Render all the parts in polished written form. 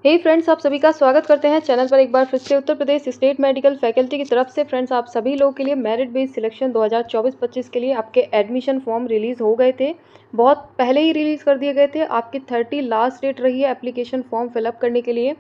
हे friends, आप सभी का स्वागत करते हैं चैनल पर एक बार फिर से। उत्तर प्रदेश स्टेट मेडिकल फैकल्टी की तरफ से फ्रेंड्स आप सभी लोगों के लिए मेरिट बेस्ड सिलेक्शन 2024-25 के लिए आपके एडमिशन फॉर्म रिलीज़ हो गए थे। बहुत पहले ही रिलीज़ कर दिए गए थे। आपकी 30 लास्ट डेट रही है एप्लीकेशन फॉर्म फिलअप करने के लिए।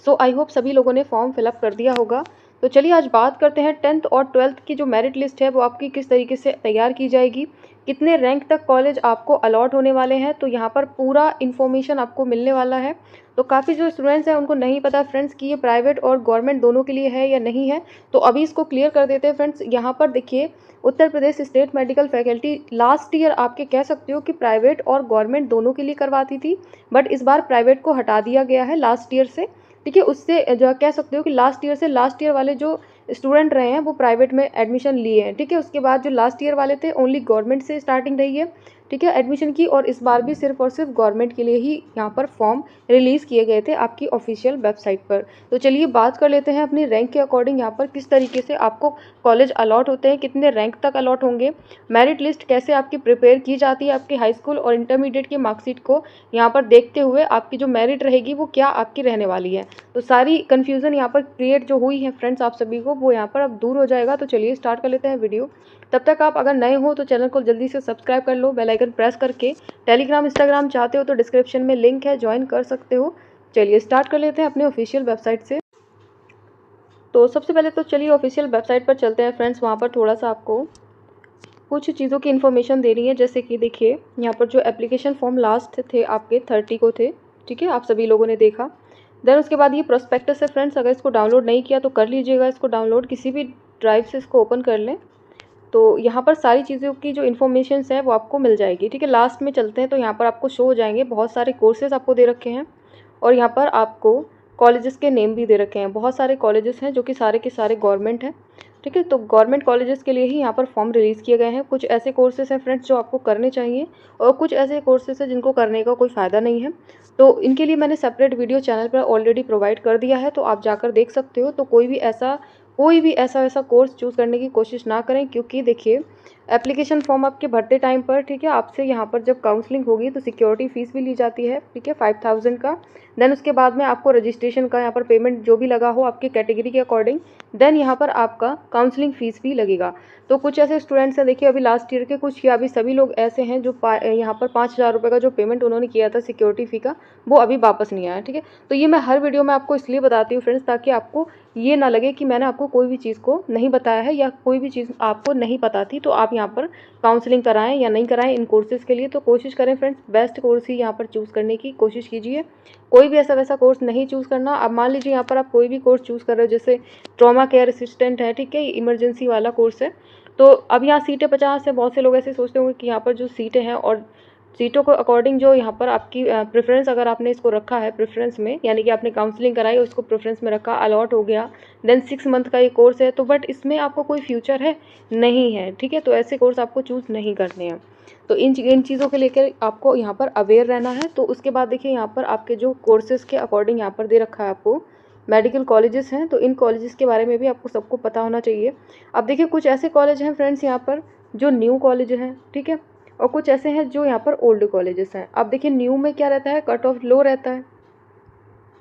सो आई होप सभी लोगों ने फॉर्म फिलअप कर दिया होगा। तो चलिए आज बात करते हैं 10th और 12th की जो मेरिट लिस्ट है वो आपकी किस तरीके से तैयार की जाएगी, कितने रैंक तक कॉलेज आपको अलॉट होने वाले हैं। तो यहाँ पर पूरा इन्फॉर्मेशन आपको मिलने वाला है। तो काफ़ी जो स्टूडेंट्स हैं उनको नहीं पता फ्रेंड्स कि ये प्राइवेट और गवर्नमेंट दोनों के लिए है या नहीं है। तो अभी इसको क्लियर कर देते हैं फ्रेंड्स। यहाँ पर देखिए, Uttar Pradesh state medical faculty last year आपके कह सकते हो कि प्राइवेट और गवर्नमेंट दोनों के लिए करवाती थी, बट इस बार प्राइवेट को हटा दिया गया है लास्ट ईयर से। ठीक है, उससे जो कह सकते हो कि लास्ट ईयर से लास्ट ईयर वाले जो स्टूडेंट रहे हैं वो प्राइवेट में एडमिशन लिए हैं। ठीक है, उसके बाद जो लास्ट ईयर वाले थे ओनली गवर्नमेंट से स्टार्टिंग रही है। ठीक है, एडमिशन की, और इस बार भी सिर्फ और सिर्फ गवर्नमेंट के लिए ही यहाँ पर फॉर्म रिलीज़ किए गए थे आपकी ऑफिशियल वेबसाइट पर। तो चलिए बात कर लेते हैं अपनी रैंक के अकॉर्डिंग यहाँ पर किस तरीके से आपको कॉलेज अलॉट होते हैं, कितने रैंक तक अलॉट होंगे, मेरिट लिस्ट कैसे आपकी प्रिपेयर की जाती है, आपकी हाई स्कूल और इंटरमीडिएट की मार्कशीट को यहाँ पर देखते हुए आपकी जो मेरिट रहेगी वो क्या आपकी रहने वाली है। तो सारी कन्फ्यूज़न यहाँ पर क्रिएट जो हुई है फ्रेंड्स आप सभी को, वो यहाँ पर अब दूर हो जाएगा। तो चलिए स्टार्ट कर लेते हैं वीडियो। तब तक आप अगर नए हो तो चैनल को जल्दी से सब्सक्राइब कर लो, बेल आइकन प्रेस करके। टेलीग्राम इंस्टाग्राम चाहते हो तो डिस्क्रिप्शन में लिंक है, ज्वाइन कर सकते हो। चलिए स्टार्ट कर लेते हैं अपने ऑफिशियल वेबसाइट से। तो सबसे पहले तो चलिए ऑफिशियल वेबसाइट पर चलते हैं फ्रेंड्स। वहाँ पर थोड़ा सा आपको कुछ चीज़ों की इन्फॉर्मेशन देनी है, जैसे कि देखिए यहाँ पर जो एप्लीकेशन फॉर्म लास्ट थे आपके 30 को थे। ठीक है, आप सभी लोगों ने देखा। देन उसके बाद ये प्रोस्पेक्टस है फ्रेंड्स, अगर इसको डाउनलोड नहीं किया तो कर लीजिएगा इसको डाउनलोड, किसी भी ड्राइव से इसको ओपन कर लें। तो यहाँ पर सारी चीज़ों की जो इन्फॉर्मेशंस है वो आपको मिल जाएगी। ठीक है, लास्ट में चलते हैं तो यहाँ पर आपको शो हो जाएंगे बहुत सारे कोर्सेज आपको दे रखे हैं, और यहाँ पर आपको कॉलेजेस के नेम भी दे रखे हैं। बहुत सारे कॉलेजेस हैं जो कि सारे के सारे गवर्नमेंट हैं। ठीक है, तो गवर्नमेंट कॉलेजेस के लिए ही यहाँ पर फॉर्म रिलीज़ किए गए हैं। कुछ ऐसे कोर्सेज हैं फ्रेंड्स जो आपको करने चाहिए, और कुछ ऐसे कोर्सेज हैं जिनको करने का कोई फ़ायदा नहीं है। तो इनके लिए मैंने सेपरेट वीडियो चैनल पर ऑलरेडी प्रोवाइड कर दिया है, तो आप जाकर देख सकते हो। तो कोई भी ऐसा वैसा कोर्स चूज़ करने की कोशिश ना करें, क्योंकि देखिए एप्लीकेशन फॉर्म आपके भरते टाइम पर, ठीक है, आपसे यहाँ पर जब काउंसलिंग होगी तो सिक्योरिटी फ़ीस भी ली जाती है। ठीक है, 5000 का। देन उसके बाद में आपको रजिस्ट्रेशन का यहाँ पर पेमेंट जो भी लगा हो आपकी कैटेगरी के अकॉर्डिंग, देन यहाँ पर आपका काउंसलिंग फ़ीस भी लगेगा। तो कुछ ऐसे स्टूडेंट्स हैं देखिए, अभी लास्ट ईयर के कुछ या अभी सभी लोग ऐसे हैं जो यहाँ पर 5000 रुपये का जो पेमेंट उन्होंने किया था सिक्योरिटी फ़ी का, वो अभी वापस नहीं आया। ठीक है, तो ये मैं हर वीडियो में आपको इसलिए बताती हूँ फ्रेंड्स, ताकि आपको ये ना लगे कि मैंने आपको कोई भी चीज़ को नहीं बताया है या कोई भी चीज़ आपको नहीं पता थी, तो आप यहाँ पर काउंसलिंग कराएं या नहीं कराएं इन कोर्सेज़ के लिए। तो कोशिश करें फ्रेंड्स बेस्ट कोर्स ही यहाँ पर चूज़ करने की कोशिश कीजिए। कोई भी ऐसा वैसा कोर्स नहीं चूज़ करना। अब मान लीजिए यहाँ पर आप कोई भी कोर्स चूज़ कर रहे हो, जैसे ट्रॉमा केयर असिस्टेंट है, ठीक है, ये इमरजेंसी वाला कोर्स है। तो अब यहाँ सीटें 50 है, बहुत से लोग ऐसे सोचते होंगे कि यहाँ पर जो सीटें हैं और सीटों को अकॉर्डिंग जो यहाँ पर आपकी प्रेफरेंस, अगर आपने इसको रखा है प्रेफरेंस में, यानी कि आपने काउंसलिंग कराई और उसको प्रेफरेंस में रखा, अलॉट हो गया, देन 6 मंथ का ये कोर्स है, तो बट इसमें आपको कोई फ्यूचर है नहीं है। ठीक है, तो ऐसे कोर्स आपको चूज़ नहीं करने हैं। तो इन चीज़ों के लेकर आपको यहाँ पर अवेयर रहना है। तो उसके बाद देखिए यहाँ पर आपके जो कोर्सेज़ के अकॉर्डिंग यहाँ पर दे रखा है आपको मेडिकल कॉलेजेस हैं, तो इन कॉलेजेस के बारे में भी आपको सबको पता होना चाहिए। अब देखिए कुछ ऐसे कॉलेज हैं फ्रेंड्स यहाँ पर जो न्यू कॉलेज हैं, ठीक है, और कुछ ऐसे हैं जो यहाँ पर ओल्ड कॉलेजेस हैं। अब देखिए न्यू में क्या रहता है, कट ऑफ लो रहता है।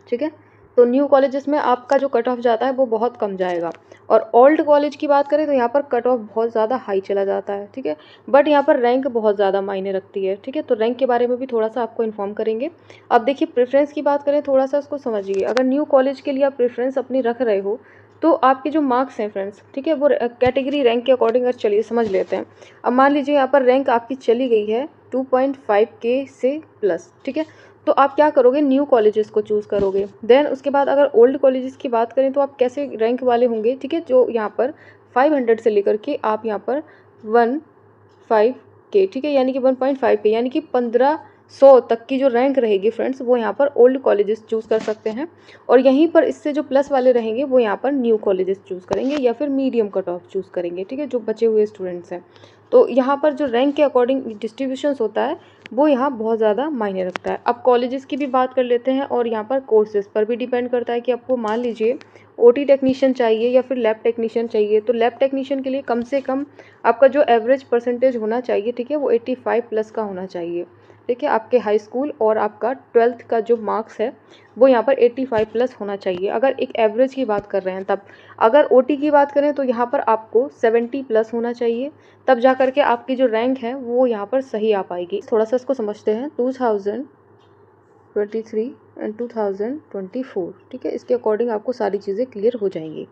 ठीक है, तो न्यू कॉलेजेस में आपका जो कट ऑफ जाता है वो बहुत कम जाएगा, और ओल्ड कॉलेज की बात करें तो यहाँ पर कट ऑफ बहुत ज़्यादा हाई चला जाता है। ठीक है, बट यहाँ पर रैंक बहुत ज़्यादा मायने रखती है। ठीक है, तो रैंक के बारे में भी थोड़ा सा आपको इन्फॉर्म करेंगे। अब देखिए प्रेफरेंस की बात करें, थोड़ा सा उसको समझिए। अगर न्यू कॉलेज के लिए आप प्रेफरेंस अपनी रख रहे हो तो आपके जो मार्क्स हैं फ्रेंड्स, ठीक है, वो कैटेगरी रैंक के अकॉर्डिंग अगर चलिए समझ लेते हैं। अब मान लीजिए यहाँ पर रैंक आपकी चली गई है 2.5K से प्लस। ठीक है, तो आप क्या करोगे, न्यू कॉलेजेस को चूज़ करोगे। देन उसके बाद अगर ओल्ड कॉलेजेस की बात करें तो आप कैसे रैंक वाले होंगे, ठीक है, जो यहाँ पर 500 से लेकर के आप यहाँ पर 15K, ठीक है, यानी कि 1.5K, यानी कि 1500 तक की जो रैंक रहेगी फ्रेंड्स, वो यहाँ पर ओल्ड कॉलेजेस चूज़ कर सकते हैं। और यहीं पर इससे जो प्लस वाले रहेंगे वो यहाँ पर न्यू कॉलेजेस चूज़ करेंगे, या फिर मीडियम कट ऑफ चूज़ करेंगे। ठीक है, जो बचे हुए स्टूडेंट्स हैं, तो यहाँ पर जो रैंक के अकॉर्डिंग डिस्ट्रीब्यूशंस होता है वो यहाँ बहुत ज़्यादा मायने रखता है। अब कॉलेजेस की भी बात कर लेते हैं, और यहाँ पर कोर्सेज़ पर भी डिपेंड करता है कि आपको मान लीजिए ओटी टेक्नीशियन चाहिए या फिर लैब टेक्नीशियन चाहिए। तो लैब टेक्नीशियन के लिए कम से कम आपका जो एवरेज परसेंटेज होना चाहिए, ठीक है, वो 85 प्लस का होना चाहिए। ठीक है, आपके हाई स्कूल और आपका 12th का जो मार्क्स है वो यहाँ पर 85 प्लस होना चाहिए, अगर एक एवरेज की बात कर रहे हैं तब। अगर ओटी की बात करें तो यहाँ पर आपको 70 प्लस होना चाहिए, तब जा करके आपकी जो रैंक है वो यहाँ पर सही आ पाएगी। थोड़ा सा इसको समझते हैं। 2023 एंड 2024, ठीक है, इसके अकॉर्डिंग आपको सारी चीज़ें क्लियर हो जाएंगी।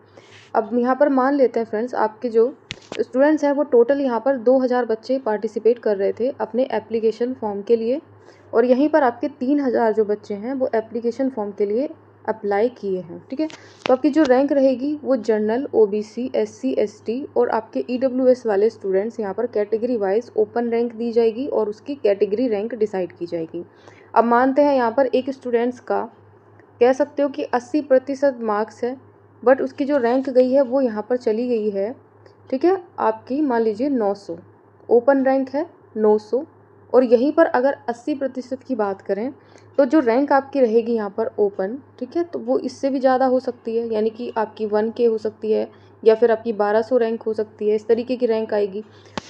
अब यहाँ पर मान लेते हैं फ्रेंड्स, आपके जो स्टूडेंट्स हैं वो टोटल यहाँ पर 2000 बच्चे पार्टिसिपेट कर रहे थे अपने एप्लीकेशन फॉर्म के लिए, और यहीं पर आपके 3000 जो बच्चे हैं वो एप्लीकेशन फॉर्म के लिए अप्लाई किए हैं, ठीक है। तो आपकी जो रैंक रहेगी वो जनरल, ओबीसी, एससी, एसटी और आपके ईडब्ल्यूएस वाले स्टूडेंट्स यहाँ पर कैटेगरी वाइज ओपन रैंक दी जाएगी और उसकी कैटेगरी रैंक डिसाइड की जाएगी। अब मानते हैं यहाँ पर एक स्टूडेंट्स का कह सकते हो कि 80% मार्क्स है, बट उसकी जो रैंक गई है वो यहाँ पर चली गई है, ठीक है, आपकी मान लीजिए 900, ओपन रैंक है 900, और यहीं पर अगर 80% की बात करें तो जो रैंक आपकी रहेगी यहाँ पर ओपन, ठीक है, तो वो इससे भी ज़्यादा हो सकती है, यानी कि आपकी 1K हो सकती है या फिर आपकी 1200 रैंक हो सकती है, इस तरीके की रैंक आएगी।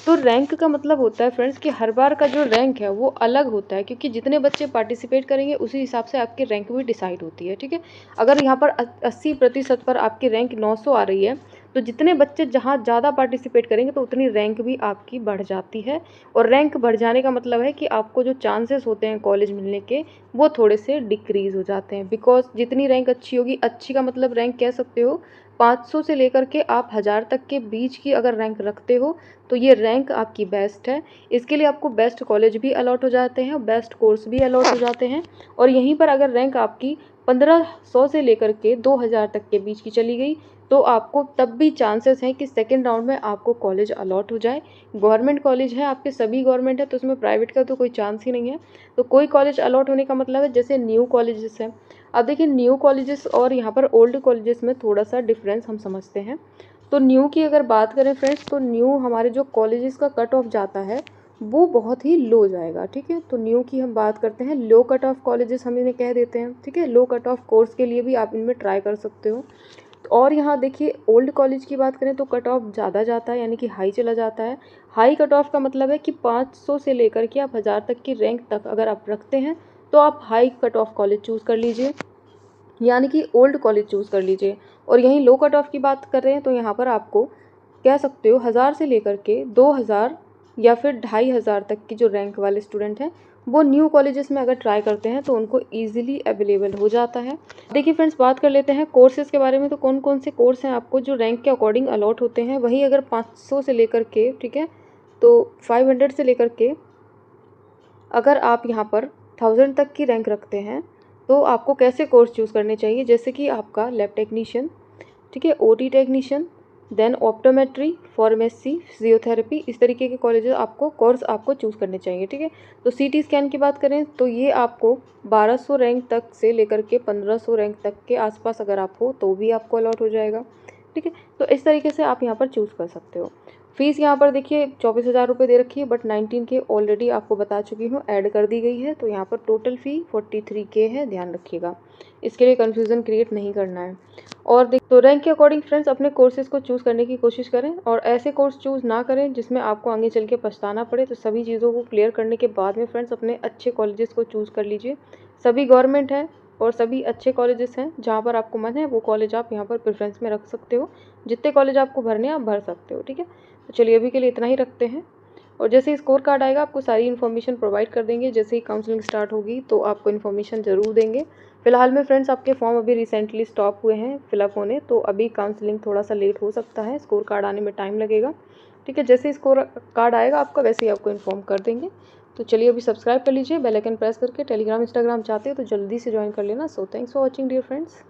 तो रैंक का मतलब होता है फ्रेंड्स कि हर बार का जो रैंक है वो अलग होता है, क्योंकि जितने बच्चे पार्टिसिपेट करेंगे उसी हिसाब से आपकी रैंक भी डिसाइड होती है, ठीक है। अगर यहाँ पर 80% पर आपकी रैंक 900 आ रही है, तो जितने बच्चे जहाँ ज़्यादा पार्टिसिपेट करेंगे तो उतनी रैंक भी आपकी बढ़ जाती है, और रैंक बढ़ जाने का मतलब है कि आपको जो चांसेस होते हैं कॉलेज मिलने के वो थोड़े से डिक्रीज़ हो जाते हैं, बिकॉज जितनी रैंक अच्छी होगी, अच्छी का मतलब रैंक कह सकते हो 500 से लेकर के आप 1000 तक के बीच की अगर रैंक रखते हो तो ये रैंक आपकी बेस्ट है। इसके लिए आपको बेस्ट कॉलेज भी अलॉट हो जाते हैं, बेस्ट कोर्स भी अलॉट हो जाते हैं, और यहीं पर अगर रैंक आपकी 1500 से लेकर के 2000 तक के बीच की चली गई तो आपको तब भी चांसेस हैं कि सेकेंड राउंड में आपको कॉलेज अलॉट हो जाए। गवर्नमेंट कॉलेज है आपके, सभी गवर्नमेंट है, तो उसमें प्राइवेट का तो कोई चांस ही नहीं है। तो कोई कॉलेज अलॉट होने का मतलब है जैसे न्यू कॉलेजेस हैं। अब देखिए न्यू कॉलेजेस और यहाँ पर ओल्ड कॉलेजेस में थोड़ा सा डिफरेंस हम समझते हैं। तो न्यू की अगर बात करें फ्रेंड्स, तो न्यू हमारे जो कॉलेजेस का कट ऑफ जाता है वो बहुत ही लो जाएगा, ठीक है। तो न्यू की हम बात करते हैं, लो कट ऑफ कॉलेजेस हम इन्हें कह देते हैं, ठीक है। लो कट ऑफ कोर्स के लिए भी आप इनमें ट्राई कर सकते हो। और यहाँ देखिए ओल्ड कॉलेज की बात करें तो कट ऑफ ज़्यादा जाता है, यानी कि हाई चला जाता है। हाई कट ऑफ का मतलब है कि 500 से लेकर के आप 1000 तक की रैंक तक अगर आप रखते हैं तो आप high cut off college choose कर लीजिए, यानी कि ओल्ड कॉलेज चूज़ कर लीजिए। और यहीं लो कट ऑफ की बात कर रहे हैं तो यहाँ पर आपको कह सकते हो 1000 से लेकर के 2000 या फिर 2500 तक की जो रैंक वाले स्टूडेंट हैं वो न्यू कॉलेजेस में अगर ट्राई करते हैं तो उनको ईजिली अवेलेबल हो जाता है। देखिए फ्रेंड्स, बात कर लेते हैं कोर्सेज़ के बारे में। तो कौन कौन से कोर्स हैं आपको जो रैंक के अकॉर्डिंग अलॉट होते हैं। वही अगर 500 से लेकर के, ठीक है, तो 500 से लेकर के अगर आप यहाँ पर 1000 तक की रैंक रखते हैं तो आपको कैसे कोर्स चूज़ करने चाहिए, जैसे कि आपका लैब टेक्नीशियन, ठीक है, OT technician, then optometry, pharmacy, physiotherapy, इस तरीके के कॉलेजेस आपको कोर्स आपको चूज़ करने चाहिए, ठीक है। तो सीटी स्कैन की बात करें तो ये आपको 1200 रैंक तक से लेकर के 1500 रैंक तक के आसपास अगर आप हो तो भी आपको अलॉट हो जाएगा, ठीक है। तो इस तरीके से आप यहाँ पर चूज़ कर सकते हो। फीस यहाँ पर देखिए 24,000 रुपये दे रखी है, बट 19K ऑलरेडी आपको बता चुकी हूँ, ऐड कर दी गई है। तो यहाँ पर टोटल फ़ी 43K है, ध्यान रखिएगा, इसके लिए कन्फ्यूज़न क्रिएट नहीं करना है। और तो रैंक के अकॉर्डिंग फ्रेंड्स अपने कोर्सेज़ को चूज़ करने की कोशिश करें, और ऐसे कोर्स चूज़ ना करें जिसमें आपको आगे चल के पछताना पड़े। तो सभी चीज़ों को क्लियर करने के बाद में फ्रेंड्स अपने अच्छे कॉलेजेस को चूज़ कर लीजिए। सभी गवर्नमेंट है और सभी अच्छे कॉलेजेस हैं, जहाँ पर आपको मन है वो कॉलेज आप यहाँ पर प्रेफरेंस में रख सकते हो। जितने कॉलेज आपको भरने हैं आप भर सकते हो, ठीक है। तो चलिए अभी के लिए इतना ही रखते हैं, और जैसे ही स्कोर कार्ड आएगा आपको सारी इन्फॉर्मेशन प्रोवाइड कर देंगे। जैसे ही काउंसलिंग स्टार्ट होगी तो आपको इन्फॉर्मेशन ज़रूर देंगे। फिलहाल में फ्रेंड्स आपके फॉर्म अभी रिसेंटली स्टॉप हुए हैं फिलअप होने, तो अभी काउंसलिंग थोड़ा सा लेट हो सकता है, स्कोर कार्ड आने में टाइम लगेगा, ठीक है। जैसे ही स्कोर कार्ड आएगा आपका वैसे ही आपको इन्फॉर्म कर देंगे। तो चलिए अभी सब्सक्राइब कर लीजिए बेल आइकन प्रेस करके। टेलीग्राम इंस्टाग्राम चाहते हो तो जल्दी से ज्वाइन कर लेना। So thanks for watching dear friends.